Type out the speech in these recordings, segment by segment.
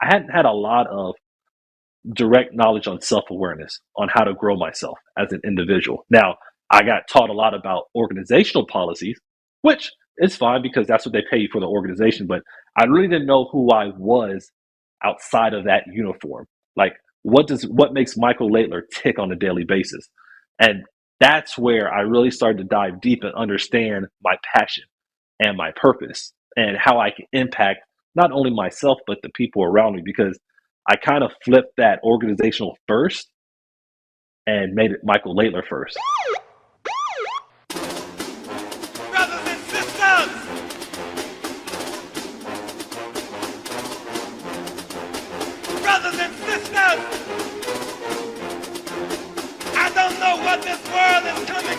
I hadn't had a lot of direct knowledge on self-awareness, on how to grow myself as an individual. Now, I got taught a lot about organizational policies, which is fine because that's what they pay you for, the organization. But I really didn't know who I was outside of that uniform. Like, what makes Michael Laidler tick on a daily basis? And that's where I really started to dive deep and understand my passion and my purpose and how I can impact not only myself but the people around me, because I kind of flipped that organizational first and made it Michael Laidler first. Brothers and sisters, brothers and sisters, I don't know what this world is coming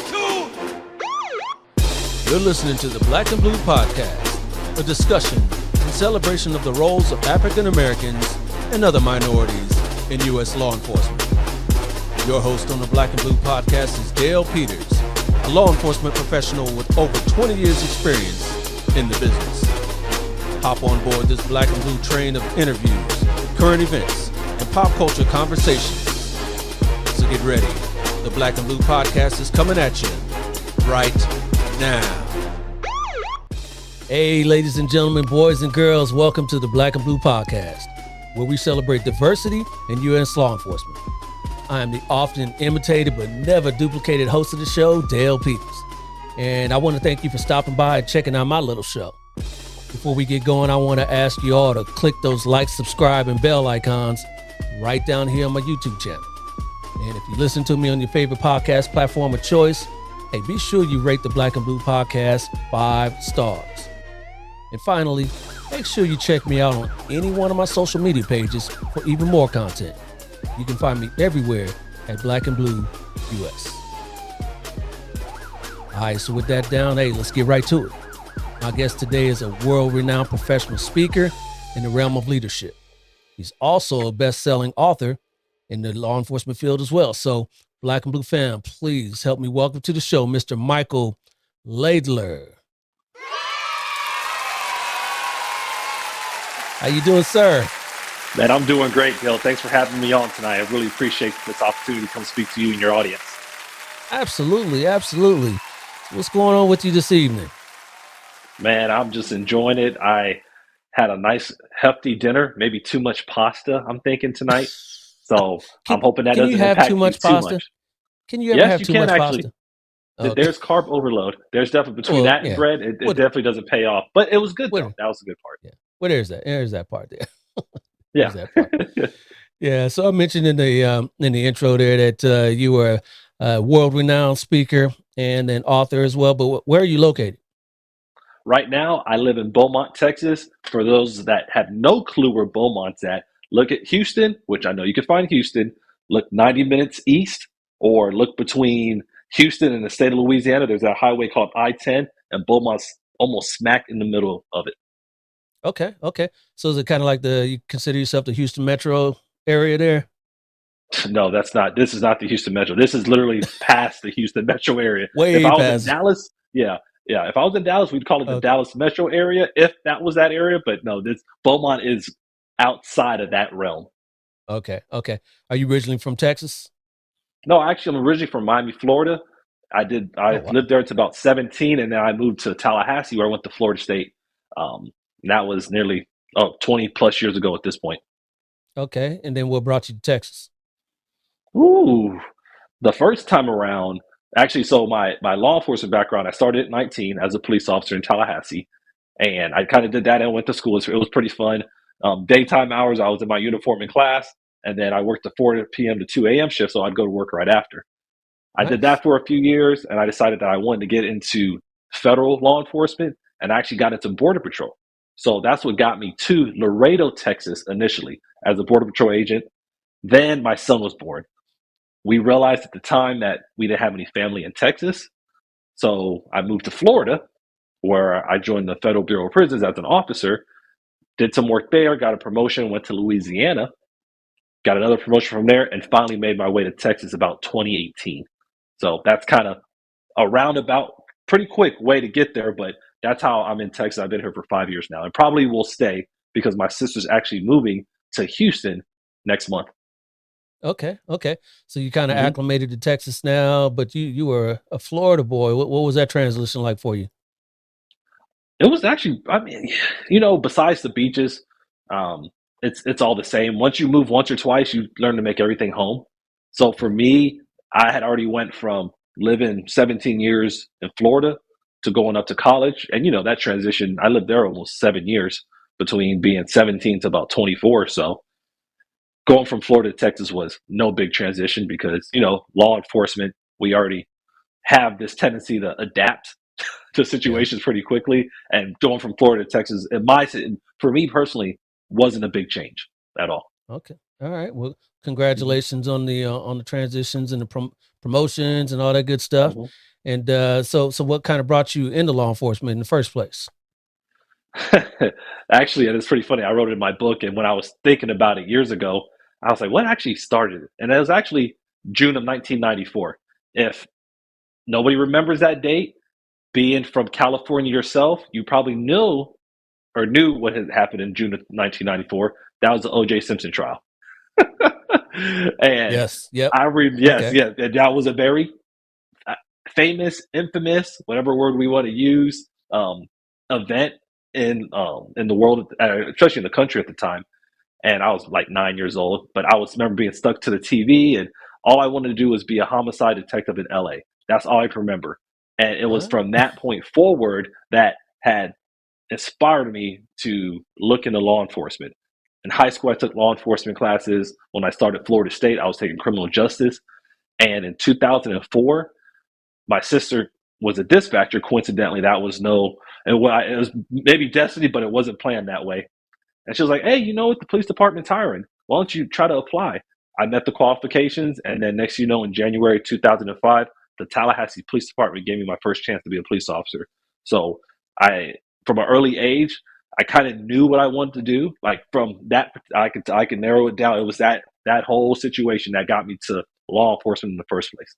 to. You're listening to the Black and Blue Podcast, a discussion and celebration of the roles of African Americans and other minorities in U.S. law enforcement. Your host on the Black and Blue Podcast is Dale Peters, a law enforcement professional with over 20 years experience in the business. Hop on board this Black and Blue train of interviews, current events, and pop culture conversations. So get ready. The Black and Blue Podcast is coming at you right now. Hey, ladies and gentlemen, boys and girls, welcome to the Black and Blue Podcast, where we celebrate diversity in U.S. law enforcement. I am the often imitated but never duplicated host of the show, Dale Peters. And I want to thank you for stopping by and checking out my little show. Before we get going, I want to ask you all to click those like, subscribe, and bell icons right down here on my YouTube channel. And if you listen to me on your favorite podcast platform of choice, hey, be sure you rate the Black and Blue Podcast 5 stars. And finally, make sure you check me out on any one of my social media pages for even more content. You can find me everywhere at Black and Blue US. All right, so with that down, hey, let's get right to it. My guest today is a world-renowned professional speaker in the realm of leadership. He's also a best-selling author in the law enforcement field as well. So, Black and Blue fam, please help me welcome to the show, Mr. Michael Laidler. How you doing, sir? Man, I'm doing great, Bill. Thanks for having me on tonight. I really appreciate this opportunity to come speak to you and your audience. Absolutely, absolutely. What's going on with you this evening? Man, I'm just enjoying it. I had a nice hefty dinner, maybe too much pasta, I'm thinking tonight. So I'm hoping that doesn't impact you too much. Can you ever Yes, have you too can much actually. pasta? Okay. There's carb overload. There's definitely between that and yeah. bread, it definitely doesn't pay off. But it was good though. What- That was the good part. Yeah. Well, there's that part there. Yeah. There's that part. Yeah. So I mentioned in the intro there that you were a world-renowned speaker and an author as well. But where are you located? Right now, I live in Beaumont, Texas. For those that have no clue where Beaumont's at, look at Houston, which I know you can find Houston. Look 90 minutes east, or look between Houston and the state of Louisiana. There's a highway called I-10, and Beaumont's almost smack in the middle of it. Okay. So is it kind of like you consider yourself the Houston metro area there? No, that's not. This is not the Houston Metro. This is literally past the Houston Metro area. Way If I was past. in Dallas, yeah. If I was in Dallas, we'd call it the Okay. Dallas Metro area, if that was that area. But no, this Beaumont is outside of that realm. Okay. Are you originally from Texas? No, actually, I'm originally from Miami, Florida. I wow. lived there until about 17, and then I moved to Tallahassee, where I went to Florida State. And that was nearly 20 plus years ago at this point. Okay. And then what brought you to Texas? Ooh, the first time around, actually, so my law enforcement background, I started at 19 as a police officer in Tallahassee, and I kind of did that and went to school. It was pretty fun. Daytime hours, I was in my uniform in class, and then I worked the 4 p.m. to 2 a.m. shift, so I'd go to work right after. I did that for a few years, and I decided that I wanted to get into federal law enforcement, and I actually got into Border Patrol. So that's what got me to Laredo, Texas, initially as a Border Patrol agent. Then my son was born. We realized at the time that we didn't have any family in Texas. So I moved to Florida, where I joined the Federal Bureau of Prisons as an officer, did some work there, got a promotion, went to Louisiana, got another promotion from there, and finally made my way to Texas about 2018. So that's kind of a roundabout, pretty quick way to get there, but that's how I'm in Texas. I've been here for 5 years now and probably will stay because my sister's actually moving to Houston next month. Okay, okay. So you kind of Hmm. acclimated to Texas now, but you were a Florida boy. What was that transition like for you? It was actually, I mean, besides the beaches, um, it's all the same. Once you move once or twice, you learn to make everything home. So for Yeah. me, I had already went from living 17 years in Florida to going up to college, and that transition, I lived there almost 7 years between being 17 to about 24. So going from Florida to Texas was no big transition because law enforcement, we already have this tendency to adapt to Yeah. situations pretty quickly. And going from Florida to Texas, for me personally, wasn't a big change at all. Okay. All right. Well, Hmm. congratulations on the transitions and the promotions and all that good stuff. Hmm. And so what kind of brought you into law enforcement in the first place? Actually, and it's pretty funny. I wrote it in my book, and when I was thinking about it years ago, I was like, "What actually started it?" And it was actually June of 1994. If nobody remembers that date, being from California yourself, you probably knew what had happened in June of 1994. That was the O.J. Simpson trial. And Yes. Yep. yes, Okay. yes, and that was a very uh, famous, infamous, whatever word we want to use, event in the world, especially in the country at the time. And I was like 9 years old, but I was remember being stuck to the TV, and all I wanted to do was be a homicide detective in LA. That's all I can remember. And it was Uh, from that point forward that had inspired me to look into law enforcement. In high school, I took law enforcement classes. When I started Florida State, I was taking criminal justice. And in 2004, my sister was a dispatcher. Coincidentally, that was no, it was maybe destiny, but it wasn't planned that way. And she was like, "Hey, you know what? The police department's hiring. Why don't you try to apply?" I met the qualifications, and then next, in January 2005, the Tallahassee Police Department gave me my first chance to be a police officer. So I, from an early age, I kind of knew what I wanted to do. Like from that, I could narrow it down. It was that whole situation that got me to law enforcement in the first place.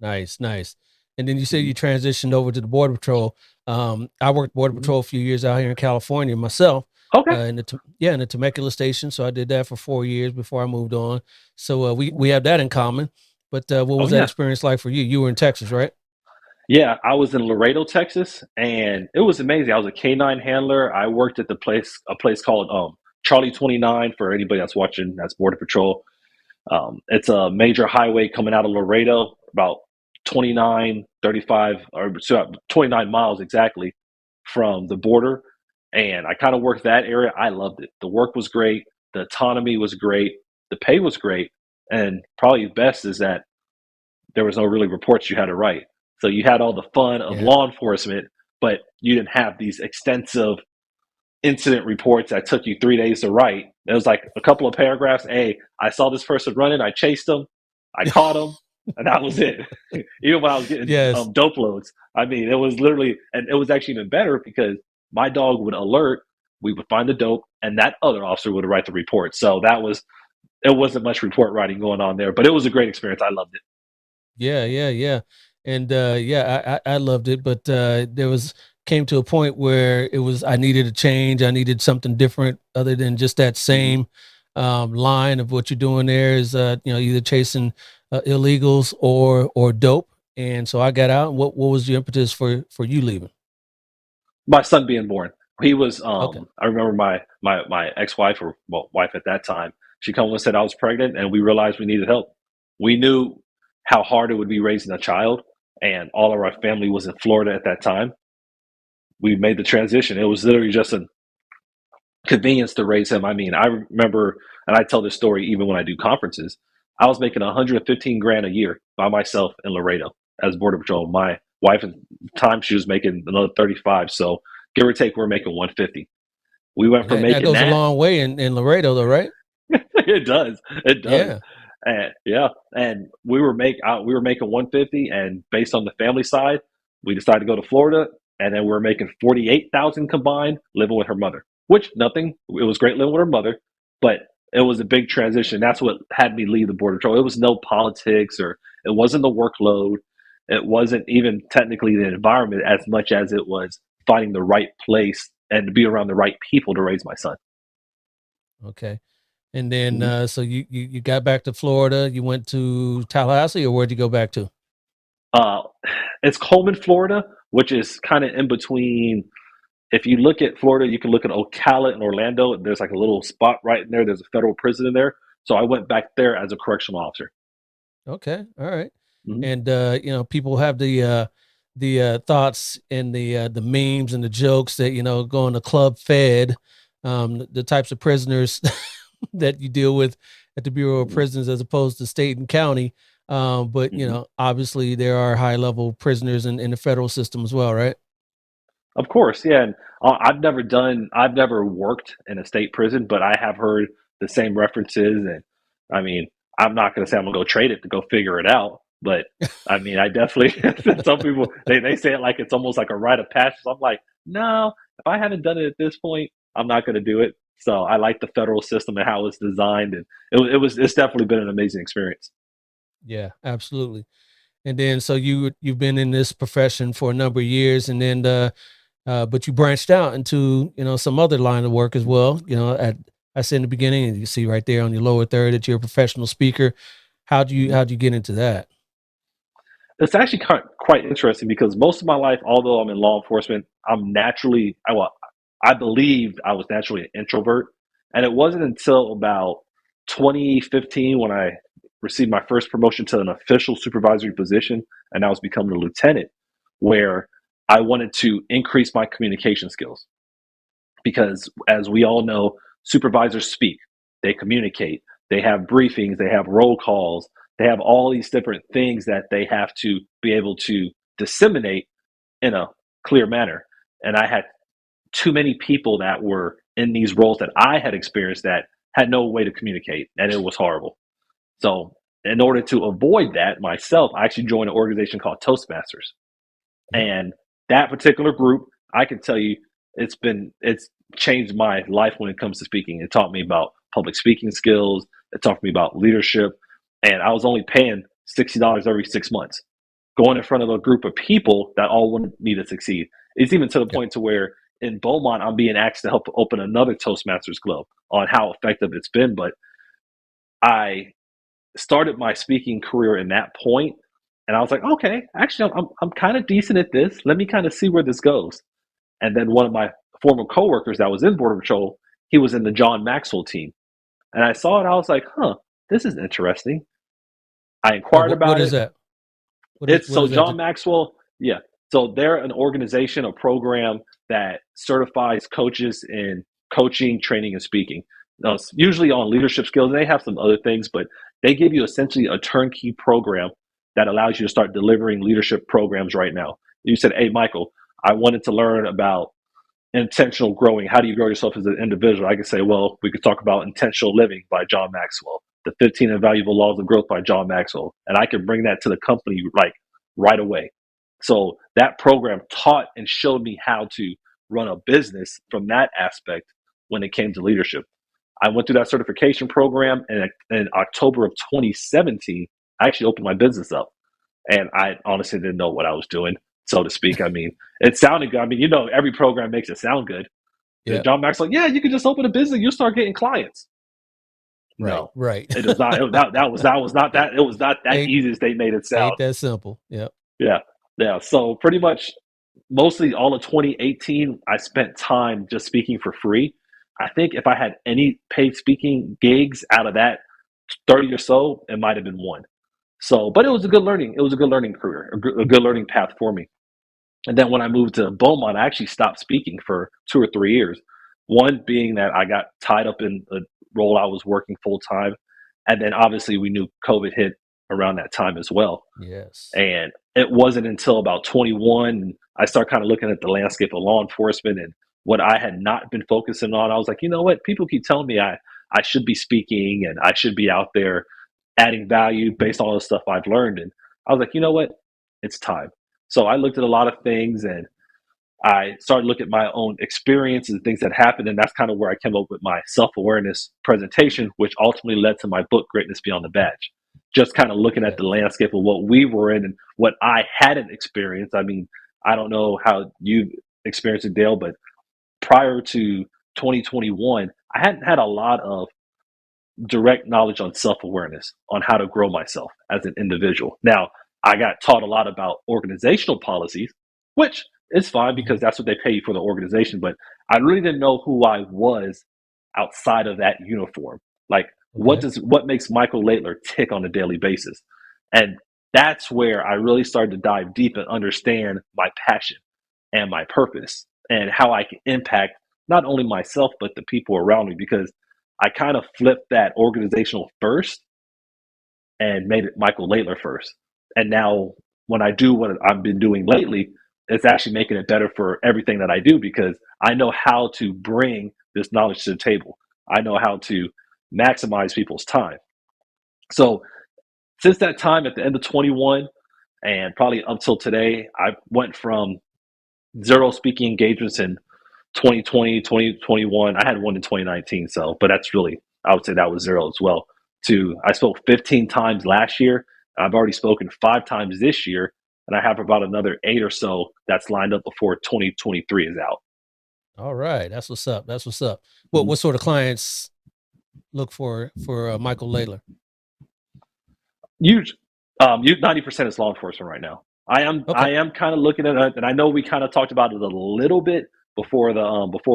nice, nice. And then you said Hmm. you transitioned over to the Border Patrol. I worked Border Hmm. Patrol a few years out here in California myself, Okay. in the Temecula station. So I did that for 4 years before I moved on. So we have that in common. But what Oh was that yeah. experience like for you? You were in Texas, right? Yeah, I was in Laredo, Texas, and it was amazing. I was a canine handler. I worked at a place called Charlie 29 for anybody that's watching. That's Border Patrol. It's a major highway coming out of Laredo, about 29, 35, or 29 miles exactly from the border. And I kind of worked that area. I loved it. The work was great. The autonomy was great. The pay was great. And probably the best is that there was no really reports you had to write. So you had all the fun of Yeah. law enforcement, but you didn't have these extensive incident reports that took you 3 days to write. It was like a couple of paragraphs. Hey, I saw this person running. I chased them. I caught them. And that was it. Even when I was getting Yes. dope loads, I mean, it was literally, and it was actually even better because my dog would alert. We would find the dope, and that other officer would write the report. So it wasn't much report writing going on there, but it was a great experience. I loved it. Yeah, yeah, yeah. And I loved it, but there was came to a point where it was I needed a change. I needed something different other than just that Hmm. same line of what you're doing there is either chasing illegals or dope. And so I got out. What was the impetus for you leaving? My son being born. He was Okay. I remember my ex-wife, or well, wife at that time, she come and said I was pregnant, and we realized we needed help. We knew how hard it would be raising a child, and all of our family was in Florida at that time. We made the transition. It was literally just a convenience to raise him. I mean, I remember, and I tell this story even when I do conferences. I was making 115 grand a year by myself in Laredo as Border Patrol. My wife at the time, she was making another 35. So give or take, we're making 150. We went from That making goes a that. long way in Laredo, though, right? It does. It does. Yeah. And yeah, and we were making 150, and based on the family side, we decided to go to Florida, and then we were making 48,000 combined, living with her mother. Which nothing. It was great living with her mother, but it was a big transition. That's what had me leave the border patrol. It was no politics, or it wasn't the workload. It wasn't even technically the environment as much as it was finding the right place and to be around the right people to raise my son. Okay. And then, Mhm. so you got back to Florida. You went to Tallahassee, or where'd you go back to? Uh, it's Coleman, Florida, which is kind of in between. If you look at Florida, you can look at Ocala and Orlando. There's like a little spot right in there. There's a federal prison in there. So I went back there as a correctional officer. Okay. All right. Mhm. And people have the thoughts and the memes and the jokes that, going to Club Fed, the types of prisoners that you deal with at the Bureau of Mhm. Prisons as opposed to state and county. But Mhm. obviously there are high level prisoners in the federal system as well, right? Of course, yeah. And I've never worked in a state prison, but I have heard the same references. And I mean, I'm not going to say I'm going to go trade it to go figure it out, but I mean, I definitely, some people, they say it like it's almost like a rite of passage. I'm like, no, if I haven't done it at this point, I'm not going to do it. So I like the federal system and how it's designed. And it's definitely been an amazing experience. Yeah, absolutely. And then so you've been in this profession for a number of years, and then but you branched out into some other line of work as well. I said in the beginning, and you see right there on your lower third that you're a professional speaker. How'd you get into that? It's actually quite interesting because most of my life, although I'm in law enforcement, I believed I was naturally an introvert. And it wasn't until about 2015 when I received my first promotion to an official supervisory position, and I was becoming a lieutenant, where I wanted to increase my communication skills. Because as we all know, supervisors speak, they communicate, they have briefings, they have roll calls, they have all these different things that they have to be able to disseminate in a clear manner. And I had too many people that were in these roles that I had experienced that had no way to communicate, and it was horrible. So, in order to avoid that myself, I actually joined an organization called Toastmasters. Yep. And that particular group, I can tell you, it's changed my life when it comes to speaking. It taught me about public speaking skills. It taught me about leadership, and I was only paying $60 every 6 months, going in front of a group of people that all wanted me to succeed. It's even to the Yep. point to where in Beaumont, I'm being asked to help open another Toastmasters club on how effective it's been. But I started my speaking career in that point, and I was like, okay, actually, I'm kind of decent at this. Let me kind of see where this goes. And then one of my former coworkers that was in Border Patrol, he was in the John Maxwell team, and I saw it. I was like, huh, this is interesting. I Yeah. inquired What about is it. that? It's What so is that? John Maxwell, yeah. So they're an organization, a program that certifies coaches in coaching, training, and speaking. Now, it's usually on leadership skills. They have some other things, but they give you essentially a turnkey program that allows you to start delivering leadership programs right now. You said, "Hey, Michael, I wanted to learn about intentional growing. How do you grow yourself as an individual?" I could say, well, we could talk about intentional living by John Maxwell, the 15 invaluable laws of growth by John Maxwell. And I could bring that to the company like right away. So that program taught and showed me how to run a business from that aspect when it came to leadership. I went through that certification program, and in October of 2017, I actually opened my business up. And I honestly didn't know what I was doing, so to speak. I mean, it sounded good. I mean, every program makes it sound good. Yep. John Mack's like, yeah, you can just open a business, you'll start getting clients. Right. No, Right. it was not. That was not It that. It was not that ain't easy as they made it sound. ain't that simple. Yep. Yeah, yeah. So pretty much, mostly all of 2018, I spent time just speaking for free. I think if I had any paid speaking gigs out of that 30 or so, it might have been one. So, but it was a good learning. It was a good learning career, a good learning path for me. And then when I moved to Beaumont, I actually stopped speaking for 2 or 3 years. One being that I got tied up in a role I was working full time. And then obviously we knew COVID hit around that time as well. Yes. And it wasn't until about 21 I started kind of looking at the landscape of law enforcement and what I had not been focusing on. I was like, you know what? People keep telling me I should be speaking and I should be out there adding value based on all the stuff I've learned. And I was like, you know what? It's time. So I looked at a lot of things and I started looking at my own experiences and things that happened. And that's kind of where I came up with my self awareness presentation, which ultimately led to my book, Greatness Beyond the Badge. Just kind of looking at Yes. the landscape of what we were in and what I hadn't experienced. I mean, I don't know how you experienced it, Dale, but prior to 2021, I hadn't had a lot of direct knowledge on self awareness, on how to grow myself as an individual. Now, I got taught a lot about organizational policies, which is fine because Mhm. that's what they pay you for the organization. But I really didn't know who I was outside of that uniform. Like, Okay. what makes Michael Laidler tick on a daily basis? And that's where I really started to dive deep and understand my passion and my purpose and how I can impact not only myself but the people around me, because I kind of flipped that organizational first and made it Michael Laidler first. And now when I do what I've been doing lately, it's actually making it better for everything that I do because I know how to bring this knowledge to the table. I know how to maximize people's time. So since that time at the end of 21 and probably up till today, I went from zero speaking engagements in 2020, 2021. I had one in 2019. So, but that's really, I would say that was zero as well. To, I spoke 15 times last year. I've already spoken 5 times this year. And I have about another 8 or so that's lined up before 2023 is out. All right. That's what's up. That's what's up. Mhm. What sort of clients look for Michael Laidler? Huge. 90% is law enforcement right now. Okay. I am kind of looking at it, and I know we kind of talked about it a little bit before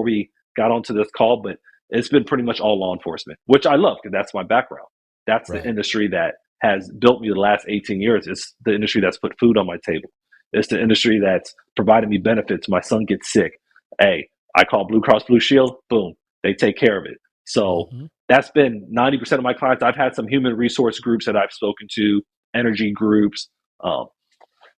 we got onto this call, but it's been pretty much all law enforcement, which I love because that's my background. That's the Right. industry that has built me the last 18 years. It's the industry that's put food on my table. It's the industry that's provided me benefits. My son gets sick. Hey, I call Blue Cross Blue Shield. Boom, they take care of it. So Hmm. that's been 90% of my clients. I've had some human resource groups that I've spoken to, energy groups, um,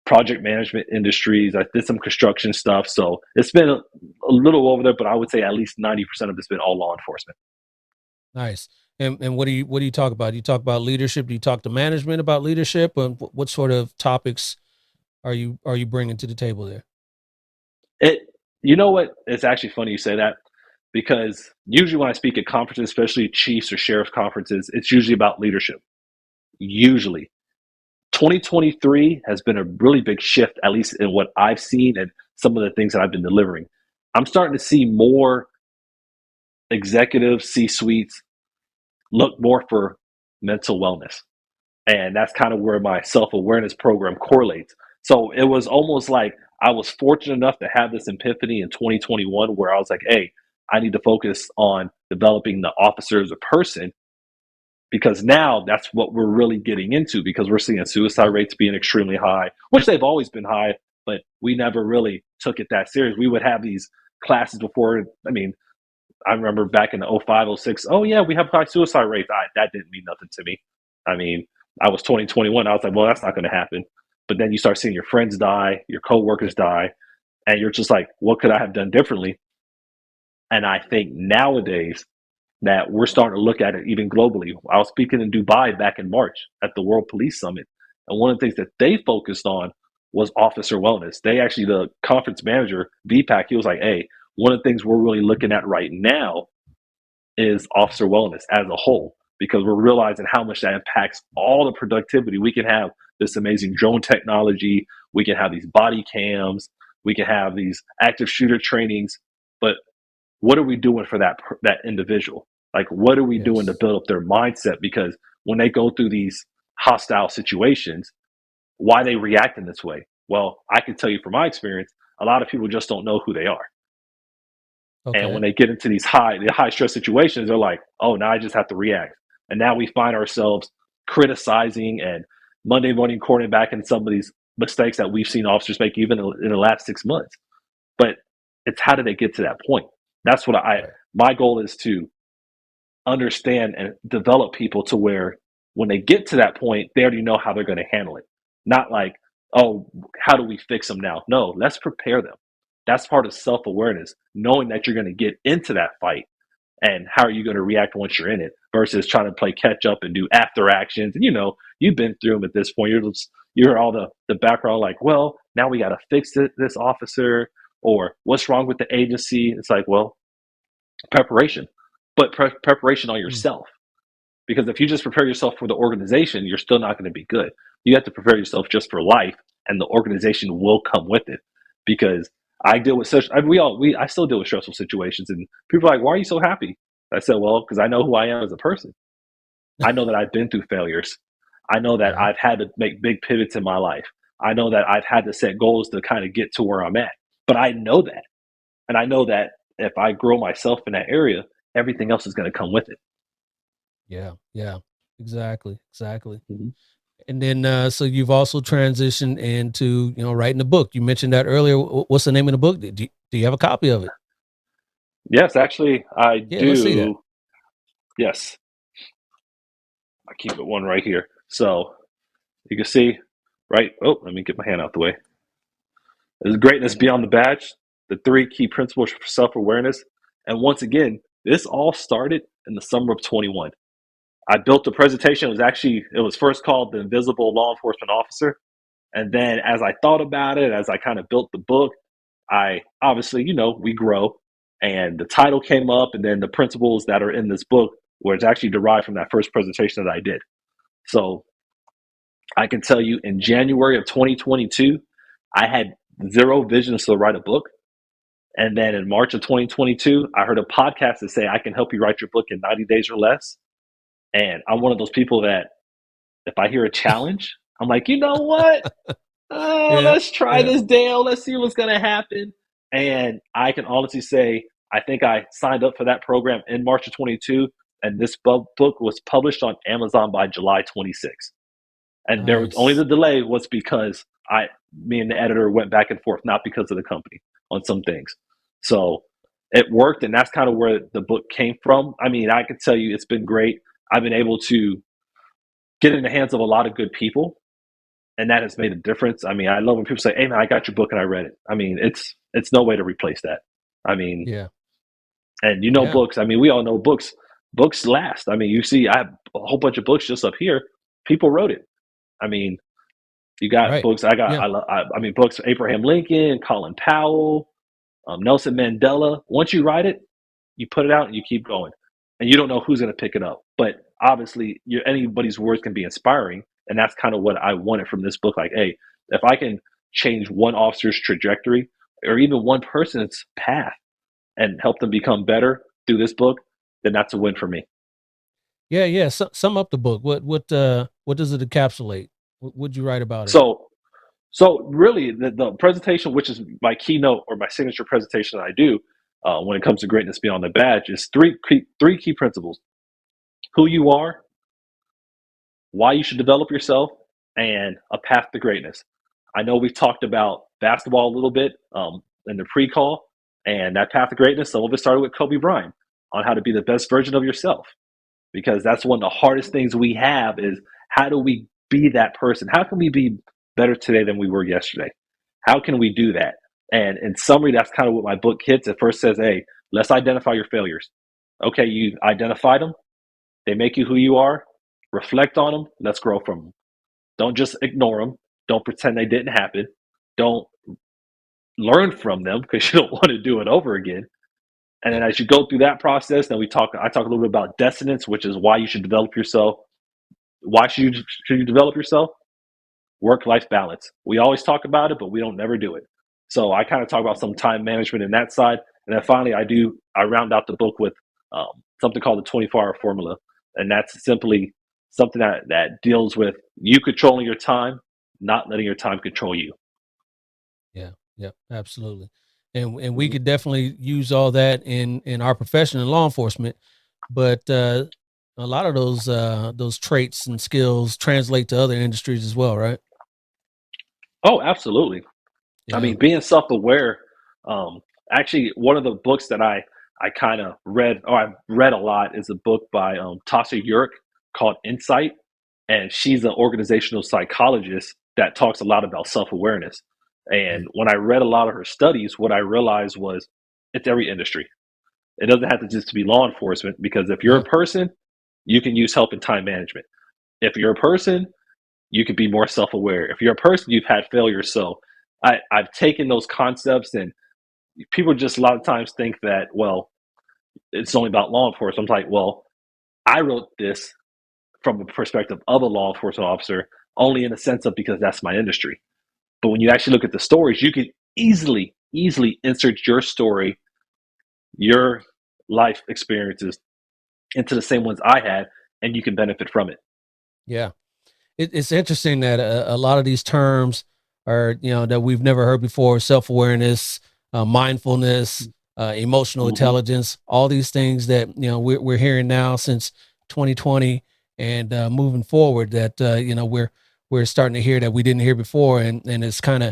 project management industries. I did some construction stuff. So it's been a little over there, but I would say at least 90% of it's been all law enforcement. Nice. And what do you talk about? Do you talk about leadership? Do you talk to management about leadership? And what sort of topics are you bringing to the table there? It, you know what? It's actually funny you say that because usually when I speak at conferences, especially chiefs or sheriff conferences, it's usually about leadership. Usually, 2023 has been a really big shift, at least in what I've seen and some of the things that I've been delivering. I'm starting to see more executives, C suites look more for mental wellness. And that's kind of where my self awareness program correlates. So it was almost like I was fortunate enough to have this epiphany in 2021 where I was like, hey, I need to focus on developing the officer as a person because now that's what we're really getting into because we're seeing suicide Mhm. rates being extremely high, which they've always been high, but we never really took it that serious. We would have these classes before. I mean, I remember back in the 05, 06. Oh yeah, we have high suicide rates. That didn't mean nothing to me. I mean, I was 2021. I was like, well, that's not going to happen. But then you start seeing your friends die, your Yeah. coworkers die, and you're just like, what could I have done differently? And I think nowadays that we're starting to look at it even globally. I was speaking in Dubai back in March at the World Police Summit, and one of the things that they focused on was officer wellness. They actually, the conference manager, VPAC, he was like, hey, one of the things we're really looking at right now is officer wellness as a whole because we're realizing how much that impacts all the productivity. We can have this amazing drone technology, we can have these body cams, we can have these active shooter trainings, but what are we doing for that individual? Like, what are we doing to Yes. build up their mindset? Because when they go through these hostile situations, why they react in this way? Well, I can tell you from my experience, a lot of people just don't know who they are. And when Okay. they get into the high stress situations, they're like, oh, now I just have to react. And now we find ourselves criticizing and Monday morning quarterback in some of these mistakes that we've seen officers make even in the last 6 months. But it's how do they get to that point? That's what Right. my goal is to understand and develop people to where when they get to that point, they already know how they're going to handle it. Not like, oh, how do we fix them now? No, let's prepare them. That's part of self awareness, knowing that you're going to get into that fight and how are you going to react once you're in it versus trying to play catch up and do after actions. And you've been through them at this point. You're all the background like, well, now we got to fix this officer or what's wrong with the agency. It's like, well, preparation, but preparation on Mm. yourself. Because if you just prepare yourself for the organization, you're still not going to be good. You have to prepare yourself just for life, and the organization will come with it. Because I deal with such. I mean, I still deal with stressful situations, and people are like, "Why are you so happy?" I said, "Well, because I know who I am as a person. I know that I've been through failures. I know that Yeah. I've had to make big pivots in my life. I know that I've had to set goals to kind of get to where I'm at. But I know that, and I know that if I grow myself in that area, everything else is going to come with it." Yeah. Yeah. Exactly. Exactly. Mhm. And then, so you've also transitioned into, writing a book. You mentioned that earlier. What's the name of the book? Do you have a copy of it? Yes, actually, I Yeah, let's see that. do. Yes, I keep it one right here. So you can see, right? Oh, let me get my hand out the way. Is greatness beyond the badge? The three key principles for self awareness. And once again, this all started in the summer of 21. I built a presentation. It was first called The Invisible Law Enforcement Officer. And then as I thought about it, as I kind of built the book, I obviously, we grow. And the title came up, and then the principles that are in this book, where it's actually derived from that first presentation that I did. So I can tell you in January of 2022, I had zero vision to write a book. And then in March of 2022, I heard a podcast that say I can help you write your book in 90 days or less. And I'm one of those people that if I hear a challenge, I'm like, you know what? Oh, Yeah. let's try Yeah. this, Dale. Let's see what's going to happen. And I can honestly say, I think I signed up for that program in March of 22, and this book was published on Amazon by July 26th. And there was only Nice. the delay was because me and the editor went back and forth, not because of the company on some things. So it worked, and that's kind of where the book came from. I mean, I can tell you, it's been great. I've been able to get in the hands of a lot of good people, and that has made a difference. I mean, I love when people say, "Hey, man, I got your book and I read it." I mean, it's no way to replace that. I mean, Yeah. and Yeah. books. I mean, we all know books. Books last. I mean, you see, I have a whole bunch of books just up here. People wrote it. I mean, you got Right. books. I got. Yeah. I mean, books. Abraham Lincoln, Colin Powell, Nelson Mandela. Once you write it, you put it out and you keep going, and you don't know who's going to pick it up. But obviously, anybody's words can be inspiring, and that's kind of what I wanted from this book. Like, hey, if I can change one officer's trajectory or even one person's path and help them become better through this book, then that's a win for me. Yeah. Yeah. Sum up the book. What does it encapsulate? What would you write about it? So, really, the presentation, which is my keynote or my signature presentation that I do when it comes to greatness beyond the badge, is three key principles: who you are, why you should develop yourself, and a path to greatness. I know we've talked about basketball a little bit in the pre-call, and that path to greatness. Some of it started with Kobe Bryant on how to be the best version of yourself, because that's one of the hardest things we have is how do we be that person? How can we be better today than we were yesterday? How can we do that? And in summary, that's kind of what my book hits. It first says, hey, let's identify your failures. Okay, you identified them. They make you who you are. Reflect on them. Let's grow from them. Don't just ignore them. Don't pretend they didn't happen. Don't learn from them because you don't want to do it over again. And then Yep. as you go through that process, then I talk a little bit about dissonance, which is why you should develop yourself. Why should you develop yourself? Work life balance. We always talk about it, but we don't never do it. So I kind of talk about some time management in that side, and then finally I round out the book with something called the 24-hour formula, and that's simply something that deals with you controlling your time, not letting your time control you. Yeah. Yeah. Absolutely. And we Mhm. could definitely use all that in our profession in law enforcement, but a lot of those traits and skills translate to other industries as well, right? Oh, absolutely. I Yeah. mean, being self-aware. Um, Actually, one of the books that I kind of read, or I've read a lot, is a book by Tasha Eurich called Insight, and she's an organizational psychologist that talks a lot about self-awareness. And Mm. when I read a lot of her studies, what I realized was it's every industry. It doesn't have to just be law enforcement because if you're a Yeah. person, you can use help in time management. If you're a person, you could be more self-aware. If you're a person, you've had failure. So I've taken those concepts, and people just a lot of times think that, well, it's only about law enforcement. I'm like, well, I wrote this from the perspective of a law enforcement officer only in the sense of because that's my industry. But when you Yep. actually look at the stories, you can easily easily insert your story, your life experiences into the same ones I had, and you can benefit from it. Yeah. It's interesting that a lot of these terms are, that we've never heard before: self-awareness, mindfulness, emotional Hmm. intelligence, all these things that, we're hearing now since 2020, and moving forward, that, we're starting to hear that we didn't hear before. And it's kind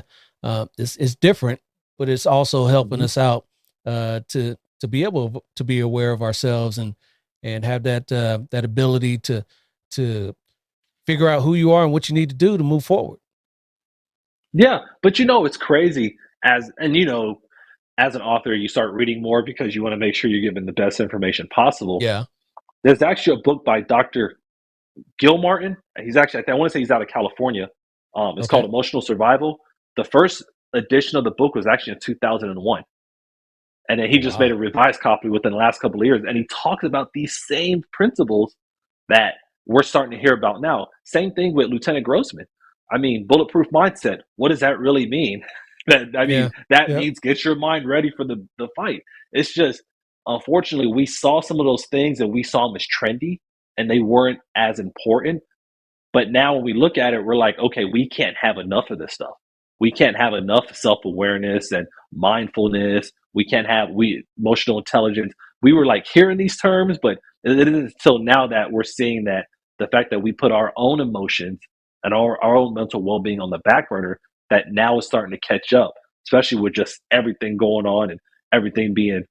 of, it's different, but it's also helping Hmm. us out, to be able to be aware of ourselves, and have that ability to figure out who you are and what you need to do to move forward. Yeah, but it's crazy as an author, you start reading more because you want to make sure you're given the best information possible. Yeah. There's actually a book by Dr. Gil Martin. He's actually, I want to say he's out of California. It's called Okay. Emotional Survival. The first edition of the book was actually in 2001. And then he Oh, just made wow. a revised copy within the last couple of years. And he talks about these same principles that we're starting to hear about now. Same thing with Lieutenant Grossman. I mean, bulletproof mindset. What does that really mean? Yeah. That Yep. means get your mind ready for the fight. It's just, unfortunately, we saw some of those things and we saw them as trendy and they weren't as important. But now when we look at it, we're like, okay, we can't have enough of this stuff. We can't have enough self-awareness and mindfulness. We can't have we emotional intelligence. We were like hearing these terms, but it isn't until now that we're seeing that the fact that we put our own emotions and our own mental well-being on the back burner, that now is starting to catch up, especially with just everything going on and everything being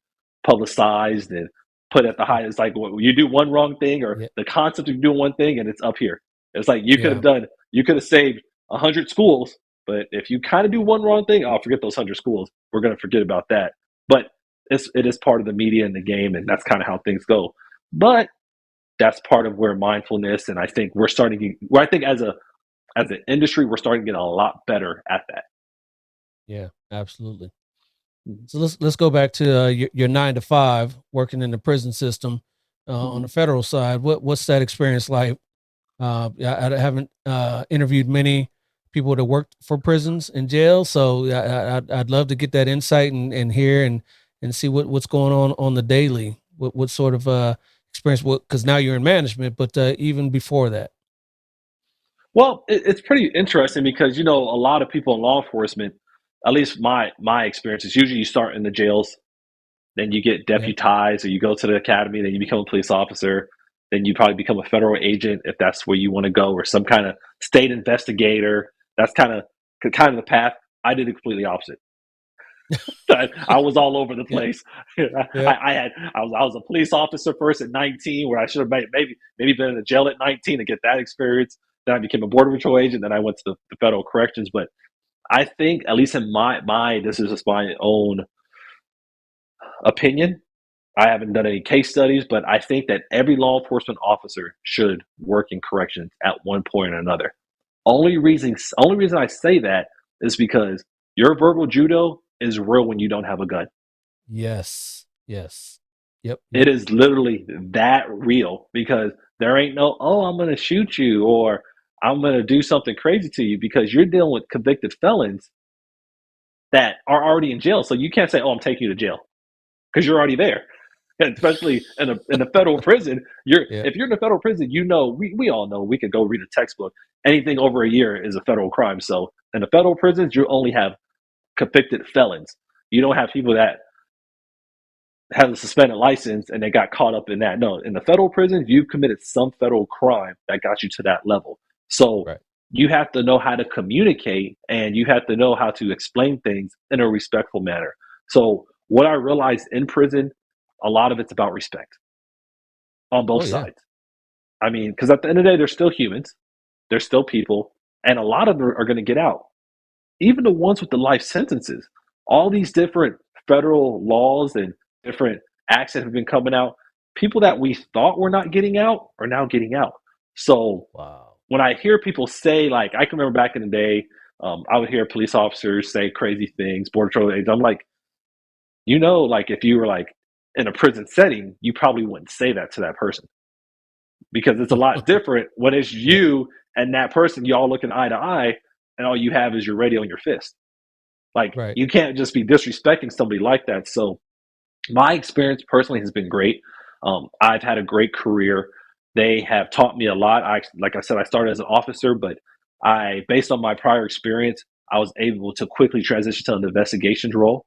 publicized and put at the highest. It's like you do one wrong thing or Yeah. the concept of doing one thing and it's up here. It's like Yeah. you could have saved 100 schools, but if you kind of do one wrong thing, I'll forget those 100 schools. We're going to forget about that. But it is part of the media and the game, and that's kind of how things go. But that's part of where mindfulness, and I think we're starting to, well, I think as an industry, we're starting to get a lot better at that. Yeah. Absolutely. So let's go back to your 9 to 5 working in the prison system, on Mm-hmm. the federal side. What's that experience like? I haven't interviewed many people that worked for prisons and jails, so I'd love to get that insight, and hear, and see what's going on the daily. What sort of experience? Because now you're in management, but even before that. Well, it's pretty interesting because a lot of people in law enforcement, at least my experience is usually you start in the jails, then you get Yeah. deputized or you go to the academy, then you become a police officer, then you probably become a federal agent if that's where you want to go, or some kind of state investigator. That's kind of the path. I did the completely opposite. I was all over the Yep. place. Yep. I was a police officer first at 19, where I should have maybe been in the jail at 19 to get that experience. Then I became a border patrol agent. Then I went to the federal corrections. But I think, at least in my this is just my own opinion. I haven't done any case studies, but I think that every law enforcement officer should work in corrections at one point or another. Only reason I say that is because your verbal judo is real when you don't have a gun. Yes. Yes. Yep. It Yep. is literally that real because there ain't no, oh, I'm going to shoot you or I'm going to do something crazy to you, because you're dealing with convicted felons that are already in jail. So you can't say, oh, I'm taking you to jail because you're already there. And especially in a federal prison, Yeah. if you're in a federal prison, we all know, we could go read a textbook. Anything over a year is a federal crime. So in the federal prisons, you only have convicted felons. You don't have people that have a suspended license and they got caught up in that. No, in the federal prisons, you've committed some federal crime that got you to that level. So Right. you have to know how to communicate and you have to know how to explain things in a respectful manner. So what I realized in prison, a lot of it's about respect on Oh both yeah. sides. I mean, because at the end of the day, they're still humans, they're still people, and a lot of them are going to get out. Even the ones with the life sentences, all these different federal laws and different acts that have been coming out, people that we thought were not getting out are now getting out. So Wow. when I hear people say, like, I can remember back in the day, I would hear police officers say crazy things, border patrol agents. I'm like, like if you were like in a prison setting, you probably wouldn't say that to that person, because it's a lot different when it's Yeah. you and that person, y'all looking eye to eye, and all you have is your radio and your fist. Like, Right. you can't just be disrespecting somebody like that. So my experience personally has been great. I've had a great career. They have taught me a lot. Like I said, I started as an officer, but based on my prior experience, I was able to quickly transition to an investigations role,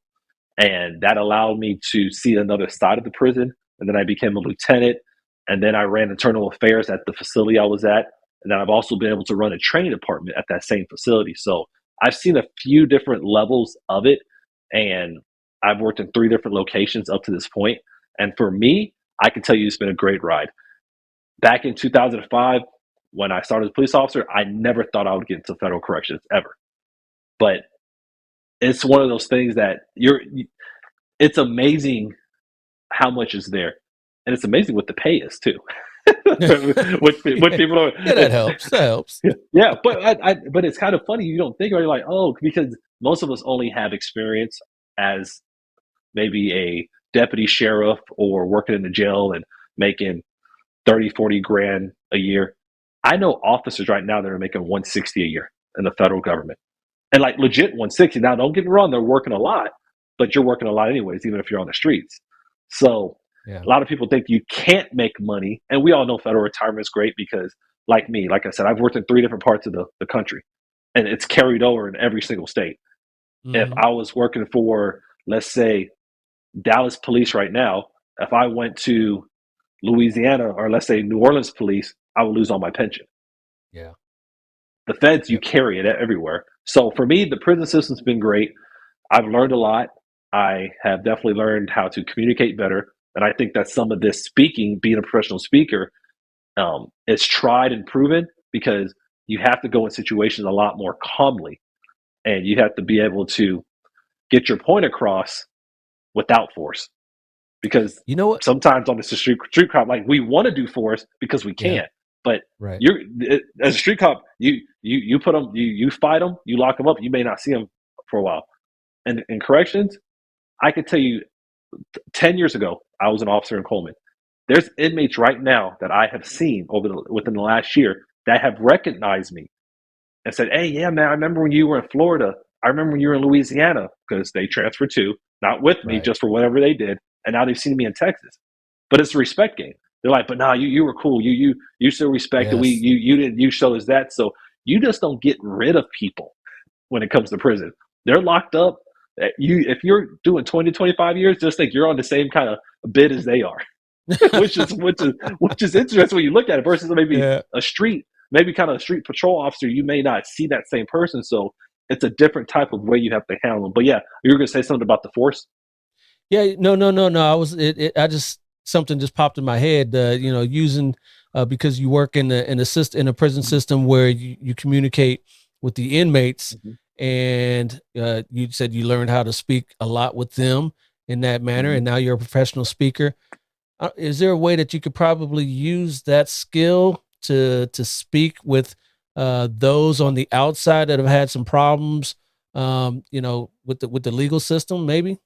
and that allowed me to see another side of the prison. And then I became a lieutenant, and then I ran internal affairs at the facility I was at, and then I've also been able to run a training department at that same facility. So I've seen a few different levels of it, and I've worked in 3 different locations up to this point. And for me, I can tell you it's been a great ride. Back in 2005, when I started as a police officer, I never thought I would get into federal corrections ever. But it's one of those things that it's amazing how much is there. And it's amazing what the pay is too. What Yeah, people are, yeah, that helps. That helps. yeah, but but it's kind of funny. You don't think about it, you're like, oh, because most of us only have experience as maybe a deputy sheriff or working in the jail and making 30, 40 grand a year. I know officers right now that are making 160 a year in the federal government, and like legit 160. Now, don't get me wrong, they're working a lot, but you're working a lot anyways, even if you're on the streets. So Yeah. a lot of people think you can't make money, and we all know federal retirement is great because, like me, like I said, I've worked in 3 different parts of the country, and it's carried over in every single state. If Hmm. I was working for, let's say, Dallas police right now, if I went to Louisiana or let's say New Orleans police, I would lose all my pension. Yeah. The feds, you Yep. carry it everywhere. So for me, the prison system's been great. I've learned a lot. I have definitely learned how to communicate better. And I think that some of this speaking, being a professional speaker, is tried and proven because you have to go in situations a lot more calmly, and you have to be able to get your point across without force. Because You know what? sometimes on the street cop, like we want to do force because we Yeah. can, but Right. as a street cop, you put them, you fight them, you lock them up. You may not see them for a while. And in corrections, I could tell you, 10 years ago, I was an officer in Coleman. There's inmates right now that I have seen within the last year that have recognized me and said, "Hey, yeah, man, I remember when you were in Florida. I remember when you were in Louisiana," because they transferred too, not with me, Right. just for whatever they did, and now they've seen me in Texas. But it's a respect game. They're like, "But nah, you were cool. You still respected. Yes. You showed us that." So you just don't get rid of people when it comes to prison. They're locked up. If you're doing 20 to 25 years, just think you're on the same kind of bid as they are, which is interesting when you look at it versus maybe Yeah. a street, maybe kind of a street patrol officer. You may not see that same person, so it's a different type of way you have to handle them. But yeah, you were gonna say something about the force. Yeah. No. No. No. No. I was. I just something just popped in my head. Using because you work in a system in a prison system where you communicate with the inmates, Mm-hmm. and you said you learned how to speak a lot with them in that manner, Mm-hmm. and now you're a professional speaker. Is there a way that you could probably use that skill to speak with those on the outside that have had some problems, with the legal system? Maybe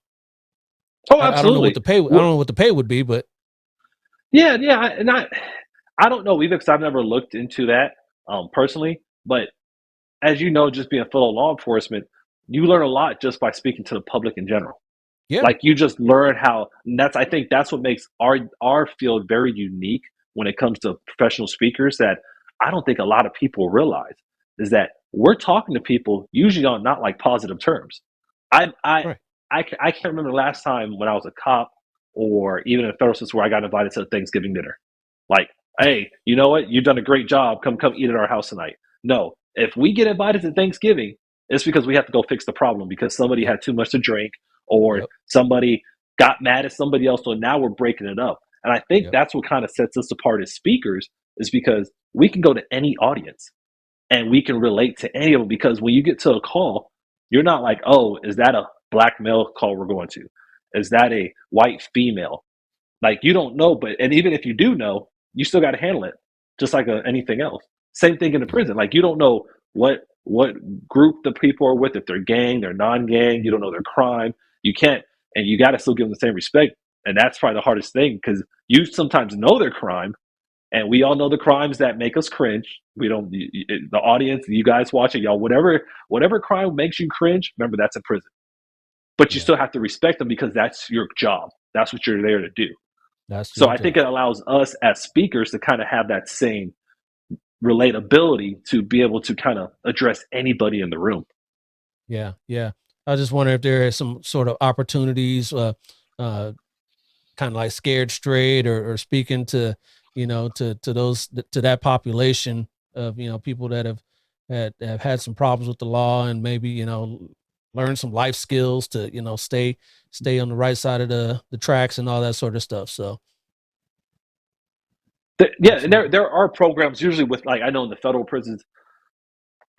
Oh, I don't know what absolutely. the pay. I don't know what the pay would be, but Yeah, yeah, I don't know either because I've never looked into that personally. But as you know, just being fellow law enforcement, you learn a lot just by speaking to the public in general. yeah, Like you just learn how, and I think that's what makes our field very unique when it comes to professional speakers. That I don't think a lot of people realize is that we're talking to people usually on not like positive terms. I I right. I can't remember the last time when I was a cop or even in a federal system where I got invited to a Thanksgiving dinner. Like, hey, you know what? You've done a great job. Come eat at our house tonight. No, if we get invited to Thanksgiving, it's because we have to go fix the problem because somebody Yep, had too much to drink or yep, somebody got mad at somebody else. So now we're breaking it up. And I think yep. that's what kind of sets us apart as speakers is because we can go to any audience and we can relate to any of them because when you get to a call, you're not like, oh, is that a black male call we're going to? Is that a white female? Like you don't know, but and even if you do know, you still got to handle it, just like anything else. Same thing in the Yeah, prison. Like you don't know what group the people are with, if they're gang, they're non-gang. You don't know their crime. You can't, and you got to still give them the same respect. And that's probably the hardest thing because you sometimes know their crime, and we all know the crimes that make us cringe. We don't, the audience, you guys watching, y'all, whatever crime makes you cringe, remember that's in prison. but you Yeah. still have to respect them because that's your job. That's what you're there to do. That's So your I think job. it allows us as speakers to kind of have that same relatability to be able to kind of address anybody in the room. Yeah. Yeah. I just wonder if there is some sort of opportunities, uh, kind of like scared straight or speaking to, to those, to that population of, people that have had some problems with the law and maybe, learn some life skills to, stay on the right side of the tracks and all that sort of stuff. So Yeah, and there absolutely. there are programs usually with, like, I know in the federal prisons.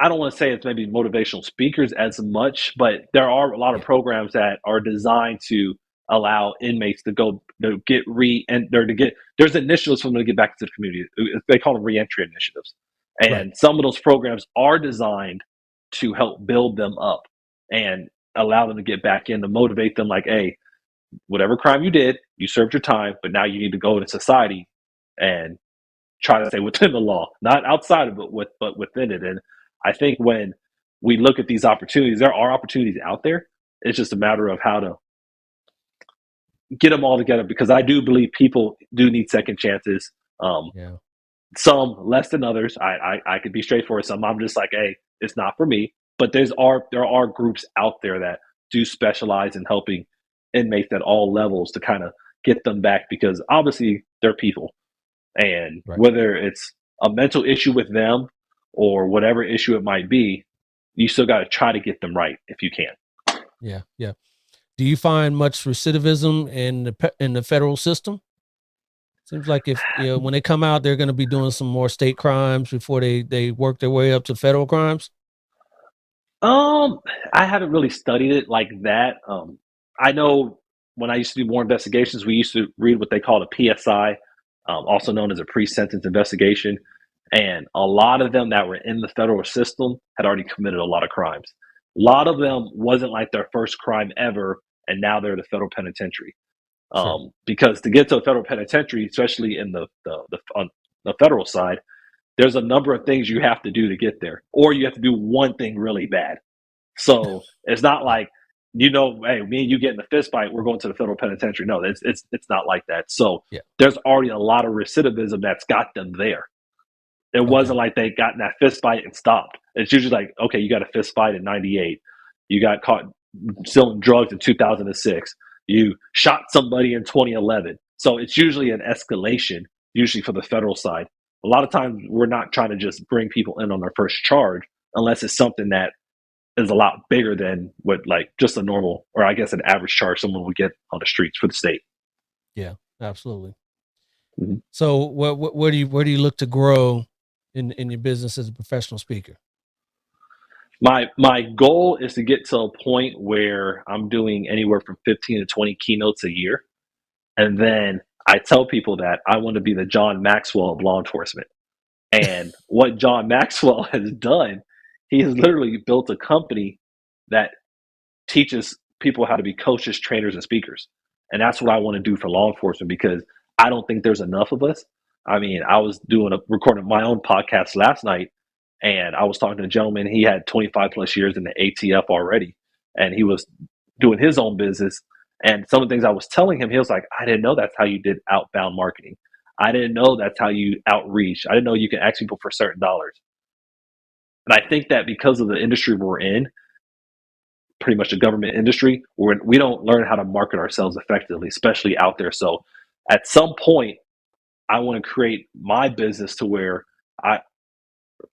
I don't want to say it's maybe motivational speakers as much, but there are a lot of Yeah. programs that are designed to allow inmates to go to get re and they're to get there's initiatives for them to get back to the community. They call them reentry initiatives, Right. and some of those programs are designed to help build them up and allow them to get back in to motivate them. Like, hey, whatever crime you did, you served your time, but now you need to go into society and try to stay within the law, not outside of it, but within it. And I think when we look at these opportunities, there are opportunities out there. It's just a matter of how to get them all together because I do believe people do need second chances. Um, Yeah. some less than others. I could be straightforward. Some I'm just like, hey, it's not for me. But there are groups out there that do specialize in helping inmates at all levels to kind of get them back because obviously they're people. And Right. whether it's a mental issue with them or whatever issue it might be, you still got to try to get them right if you can. Yeah. Yeah. Do you find much recidivism in the federal system? Seems like if when they come out, they're going to be doing some more state crimes before they work their way up to federal crimes. Um, I haven't really studied it like that. I know when I used to do more investigations, we used to read what they called a PSI, also known as a pre-sentence investigation, and a lot of them that were in the federal system had already committed a lot of crimes. A lot of Yeah. them wasn't like their first crime ever, and now they're in the federal penitentiary. Sure. Because to get to a federal penitentiary, especially in on the federal side, there's a number of things you have to do to get there, or you have to do one thing really bad. So it's not Yeah. like, hey, me and you get in a fist fight, we're going to the federal penitentiary. No, it's not like that. So Yeah. there's already a lot of recidivism that's got them there. It Okay. wasn't like they got in that fist fight and stopped. It's usually like, okay, you got a fist fight in '98, you got caught selling drugs in 2006, you shot somebody in 2011. So it's usually an escalation, usually for the federal side. A lot of times we're not trying to just bring people in on their first charge unless it's something that is a lot bigger than what, like, just a normal, or I guess an average charge someone would get on the streets for the state. Yeah. Absolutely. Mhm. So, where do you look to grow in your business as a professional speaker? My goal is to get to a point where I'm doing anywhere from 15 to 20 keynotes a year, and then I tell people that I want to be the John Maxwell of law enforcement. And what John Maxwell has done, he has literally built a company that teaches people how to be coaches, trainers, and speakers. And that's what I want to do for law enforcement because I don't think there's enough of us. I mean, I was doing a recording my own podcast last night, and I was talking to a gentleman. He had 25 plus years in the ATF already, and he was doing his own business. And some of the things I was telling him, he was like, I didn't know that's how you did outbound marketing. I didn't know that's how you outreach. I didn't know you can ask people for certain dollars. And I think that because of the industry we're in, pretty much the government industry, where we don't learn how to market ourselves effectively, especially out there. So at some point, I want to create my business to where I,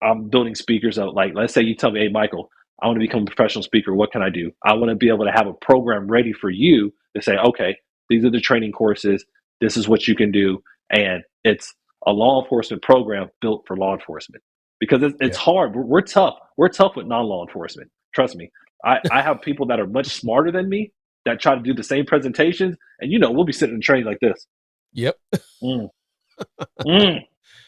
I'm building speakers out. Like, let's say you tell me, hey, Michael, I want to become a professional speaker. What can I do? I want to be able to have a program ready for you to say, okay, these are the training courses. This is what you can do. And it's a law enforcement program built for law enforcement because it's Yeah. hard. We're tough. We're tough with non law enforcement. Trust me. I have people that are much smarter than me that try to do the same presentations. And, we'll be sitting in trains like this. Yep. Mm, mm.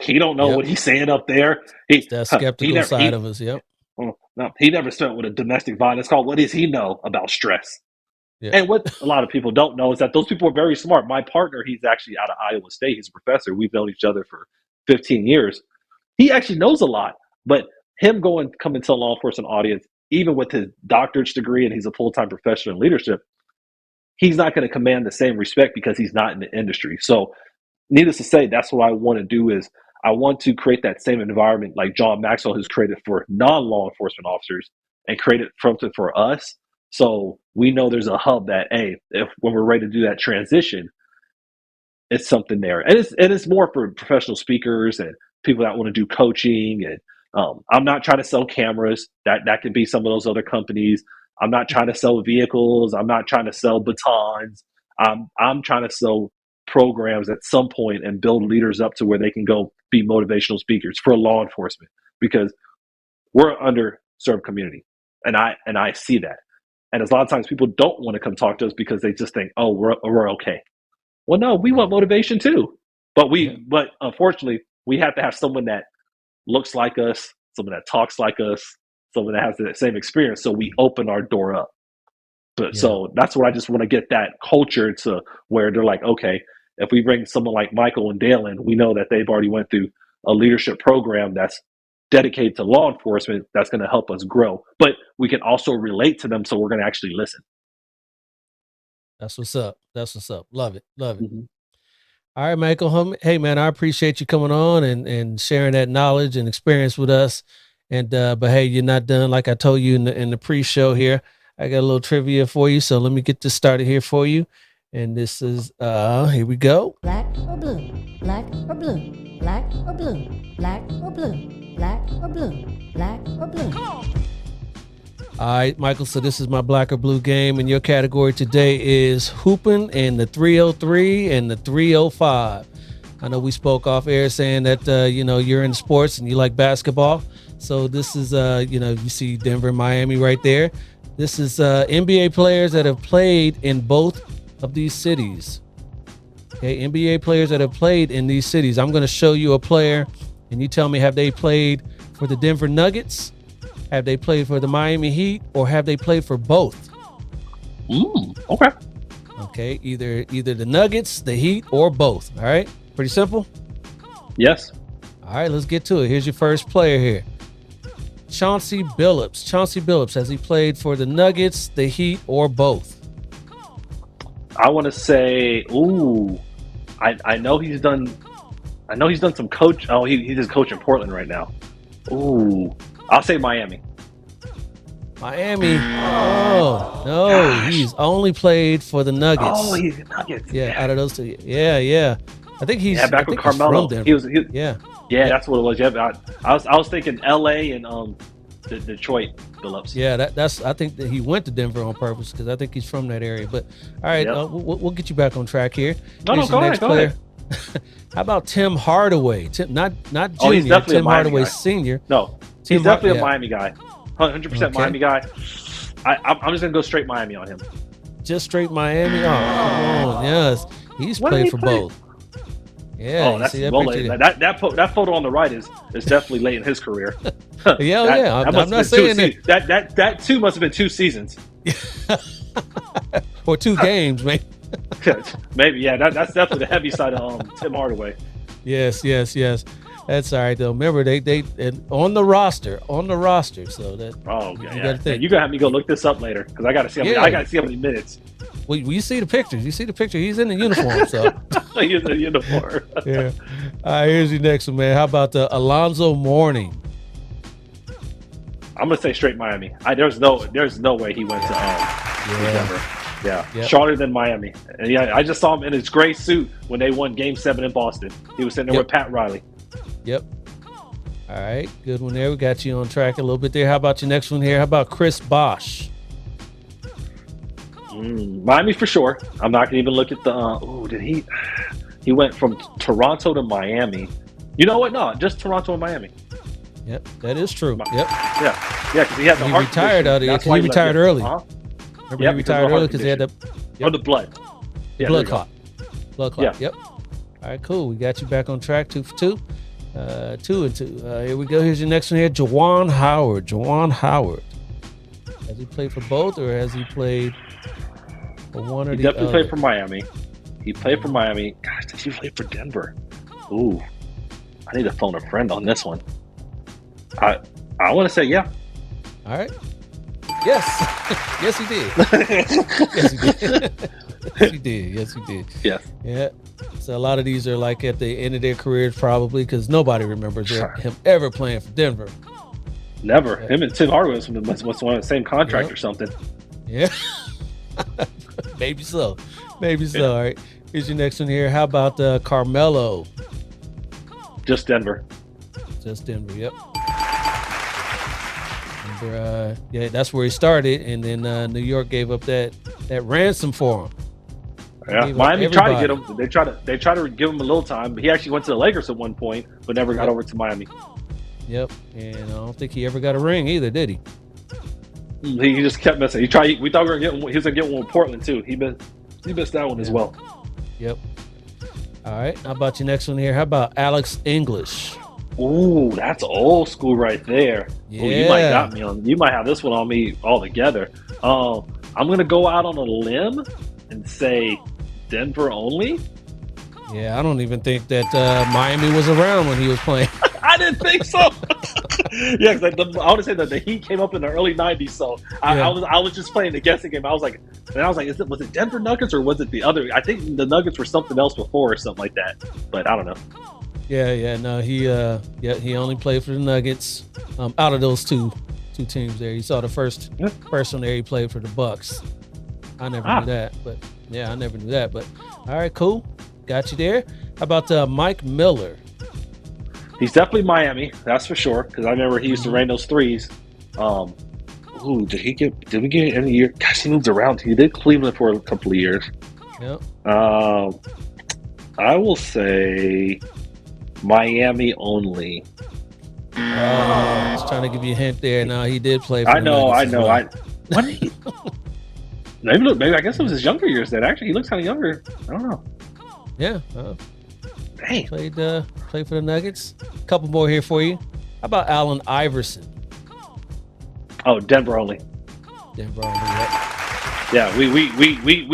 He don't know Yep. what he's saying up there. It's that skeptical side of us. Yep. No, he never spent with a domestic violence call. What does he know about stress? Yeah. And what a lot of people don't know is that those people are very smart. My partner, he's actually out of Iowa State. He's a professor. We've known each other for 15 years. He actually knows a lot, but him coming to a law enforcement audience, even with his doctorate degree and he's a full-time professional in leadership, he's not going to command the same respect because he's not in the industry. So needless to say, that's what I want to do is I want to create that same environment like John Maxwell has created for non-law enforcement officers and created something for us. So we know there's a hub that, hey, if when we're ready to do that transition, it's something there. And it's more for professional speakers and people that want to do coaching. And I'm not trying to sell cameras. That could be some of those other companies. I'm not trying to sell vehicles. I'm not trying to sell batons. I'm trying to sell programs at some point and build leaders up to where they can go be motivational speakers for law enforcement because we're an underserved community, and I see that. And a lot of times people don't want to come talk to us because they just think, oh, we're okay. Well, no, we want motivation too, but unfortunately, we have to have someone that looks like us, someone that talks like us, someone that has the same experience. So we open our door up. But so that's what I just want to get that culture to where they're like, okay, if we bring someone like Michael and Dalen, we know that they've already went through a leadership program that's dedicated to law enforcement that's going to help us grow. But we can also relate to them, so we're going to actually listen. That's what's up. That's what's up. Love it. Love it. Mm-hmm. All right, Michael. Hey, man, I appreciate you coming on and sharing that knowledge and experience with us. And but hey, you're not done. Like I told you in the pre-show here, I got a little trivia for you. So let me get this started here for you. And this is here we go. Black or blue? Black or blue? Black or blue? Black or blue? Black or blue? Black or blue? All right, Michael, so this is my black or blue game, and your category today is hooping and the 303 and the 305. I know we spoke off air saying that, you're in sports and you like basketball. So this is, you see Denver and Miami right there. This is NBA players that have played in both of these cities. Okay, NBA players that have played in these cities. I'm going to show you a player, and you tell me, have they played for the Denver Nuggets? Have they played for the Miami Heat, or have they played for both? Okay. Okay, either the Nuggets, the Heat, or both. All right, pretty simple. Yes. All right, let's get to it. Here's your first player here. Chauncey Billups. Chauncey Billups, has he played for the Nuggets, the Heat, or both? I want to say, I know he's done some coach. Oh, he's just coaching Portland right now. I'll say Miami. Miami. Oh, no. Gosh. He's only played for the Nuggets. Oh, he's Nuggets. Yeah, out of those two. Yeah. I think he's back with Carmelo. Yeah, that's what it was. Yeah, I was thinking L.A. and the Detroit Billups. Yeah, that's. I think that he went to Denver on purpose because I think he's from that area. But all right, we'll get you back on track here. No, go ahead. How about Tim Hardaway? Not junior. Tim Hardaway senior. No, he's definitely a Miami guy. 100% Miami guy. I'm just gonna go straight Miami on him. Just straight Miami. Oh, come on. Yes, he's played for both. Yeah. That's well late. That photo on the right is definitely late in his career. I'm not saying that. That too must have been 2 seasons. Or 2 games, maybe. Maybe, yeah. That's definitely the heavy side of Tim Hardaway. Yes. That's all right though. Remember, they on the roster. So that. Oh yeah. You gotta have me go look this up later because I gotta see. I gotta see how many minutes. Well, you see the pictures. He's in the uniform. So he's in the uniform. Yeah. All right. Here's your next one, man. How about the Alonzo Mourning? I'm gonna say straight Miami. There's no way he went to Denver. Yeah, yep. Shorter than Miami. And yeah, I just saw him in his gray suit when they won Game 7 in Boston. He was sitting there with Pat Riley. Yep. All right, good one there. We got you on track a little bit there. How about your next one here? How about Chris Bosh? Miami for sure. I'm not gonna even look at the. Did he? He went from Toronto to Miami. You know what? No, just Toronto and Miami. Yep, that is true. Yep. Yeah, because he had the heart retired out of it. He retired early. Remember, he retired early because he had the the blood. Yeah, blood clot. Blood clot. Yep. All right, cool. We got you back on track. 2 for 2. 2 and 2. Here we go. Here's your next one here. Juwan Howard. Has he played for both, or has he played for one or the other? He definitely played for Miami. He played for Miami. Gosh, did he play for Denver? Ooh, I need to phone a friend on this one. I want to say yeah. All right. Yes, yes, he did. Yes, he did. Yes, he did. Yes, he did. Yes. Yeah. So a lot of these are like at the end of their careers, probably because nobody remembers him ever playing for Denver. Never. Yeah. Him and Tim Hardaway was on the same contract Yep. or something. Yeah. Maybe so. Maybe so. Yeah. All right. Here's your next one here. How about Carmelo? Just Denver. Just Denver. Yep. Denver, yeah, that's where he started, and then New York gave up that ransom for him. Yeah, Miami tried to get him. They tried to give him a little time. But he actually went to the Lakers at one point, but never got over to Miami. Yep, and I don't think he ever got a ring either, did he? He just kept missing. He tried. We thought we were getting. He was gonna get one with Portland too. He missed that one as well. Yep. All right. How about your next one here? How about Alex English? Ooh, that's old school right there. Yeah. Ooh, you might got me on. You might have this one on me altogether. I'm gonna go out on a limb and say Denver only. Yeah, I don't even think that Miami was around when he was playing. I didn't think so. Yeah, because I want to say that the Heat came up in the early '90s, so I was just playing the guessing game. I was like, was it Denver Nuggets or was it the other? I think the Nuggets were something else before or something like that, but I don't know. Yeah, no, he only played for the Nuggets. Out of those two teams there, you saw the first one there. He played for the Bucks. I never knew that, but yeah, I never knew that. But all right, cool, got you there. How about Mike Miller? He's definitely Miami, that's for sure. Because I remember he used to rain those threes. Did we get any year? Gosh, he moved around. He did Cleveland for a couple of years. Yep. I will say Miami only. I was trying to give you a hint there. No, he did play for I the know. Nuggets as What? Maybe I guess it was his younger years. That actually he looks kind of younger. I don't know. Yeah. Dang. Played for the Nuggets. A couple more here for you. How about Allen Iverson? Oh, Denver only. Denver only. Yep. Yeah, we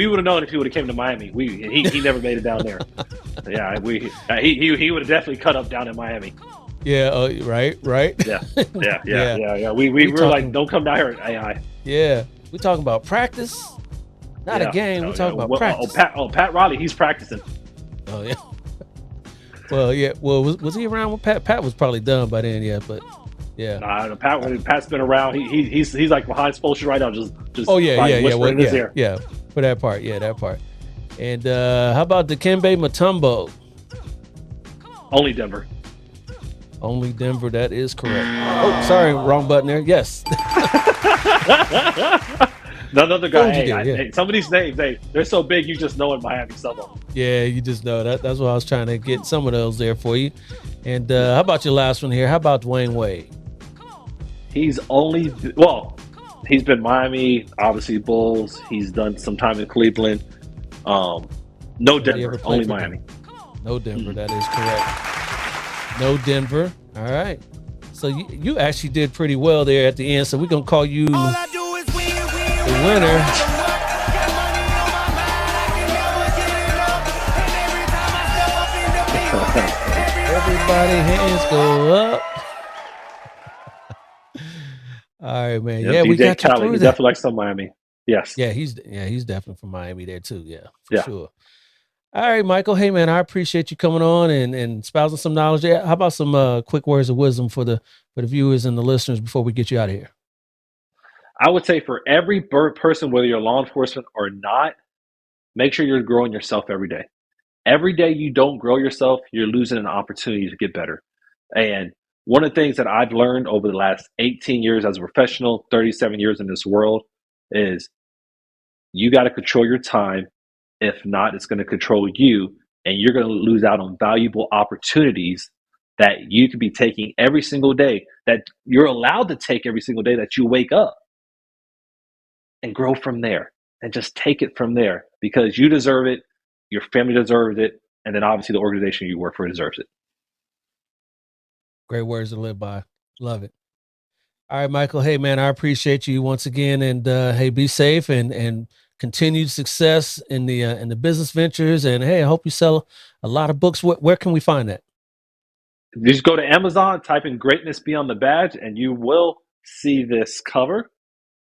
would have known if he would have came to Miami. He never made it down there. Yeah, he would have definitely cut up down in Miami. Yeah, right. Yeah. We were like, don't come down here at AI. Yeah, we talking about practice, not a game. We're talking about practice. Pat Riley, he's practicing. Oh yeah. Well, yeah. Well, was he around when Pat? Pat was probably done by then, yeah. But yeah. Nah, Pat's been around. He's like behind Spoelstra right now, just. Oh yeah. Yeah. For that part, that part. And how about Dikembe Mutombo? Only Denver. Only Denver. That is correct. Oh, sorry, wrong button there. Yes. Another guy. Hey, some of these names, they're so big, you just know in Miami some of them. Yeah, you just know that. That's why I was trying to get some of those there for you. And how about your last one here? How about Dwayne Wade? He's been Miami, obviously Bulls. He's done some time in Cleveland. No Denver, only Miami. No Denver, that is correct. No Denver. All right. So you actually did pretty well there at the end. So we're gonna call you the winner. Everybody hands go up. All right, man. Yep, yeah, we got you through He that. definitely likes some Miami. Yes. Yeah, he's definitely from Miami there too. Yeah, for sure. All right, Michael. Hey, man, I appreciate you coming on and espousing some knowledge. How about some quick words of wisdom for the viewers and the listeners before we get you out of here? I would say for every person, whether you're law enforcement or not, make sure you're growing yourself every day. Every day you don't grow yourself, you're losing an opportunity to get better. And one of the things that I've learned over the last 18 years as a professional, 37 years in this world, is you got to control your time. If not, it's going to control you, and you're going to lose out on valuable opportunities that you could be taking every single day, that you're allowed to take every single day that you wake up, and grow from there, and just take it from there, because you deserve it, your family deserves it, and then obviously the organization you work for deserves it. Great words to live by. Love it. All right, Michael. Hey, man, I appreciate you once again, and hey, be safe and continued success in the business ventures. And hey, I hope you sell a lot of books. Where can we find that? You just go to Amazon, type in "Greatness Beyond the Badge," and you will see this cover.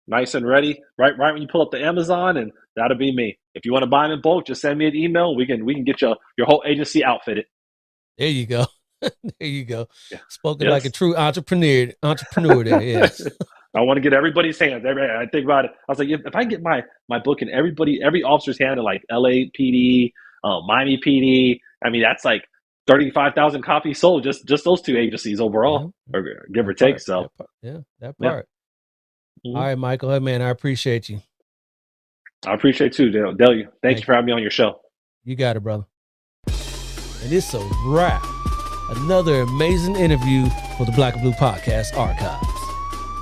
nice and ready, right when you pull up the Amazon, and that'll be me. If you want to buy them in bulk, just send me an email. We can get your whole agency outfitted. There you go. There you go. Yeah. Spoken like a Yes. true entrepreneur there. Yes. I want to get everybody's hands. I think about it. I was like, if I get my book in every officer's hand in like LAPD, Miami PD, I mean that's like 35,000 copies sold just those two agencies Yeah. overall, or give or That take. part. So That yeah. part. Mhm. All right, Michael. Hey, man, I appreciate you. I appreciate too, Delia. Thank you for having me on your show. You got it, brother. And it's a wrap. Another amazing interview for the Black and Blue Podcast archives.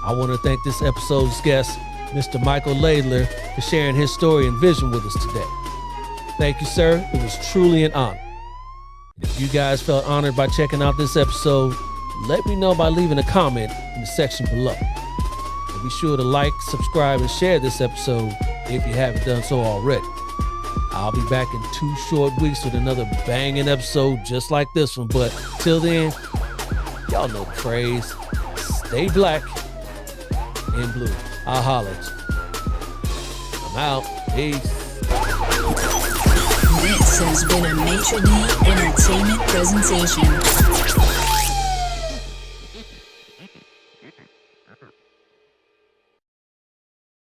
I want to thank this episode's guest, Mr. Michael Laidler, for sharing his story and vision with us today. Thank you, sir. It was truly an honor. And if you guys felt honored by checking out this episode, let me know by leaving a comment in the section below. And be sure to like, subscribe, and share this episode if you haven't done so already. I'll be back in 2 short weeks with another banging episode just like this one. But till then, y'all know the phrase, stay black and blue. I'll holler at you. I'm out. Peace. This has been a Maitre D Entertainment presentation.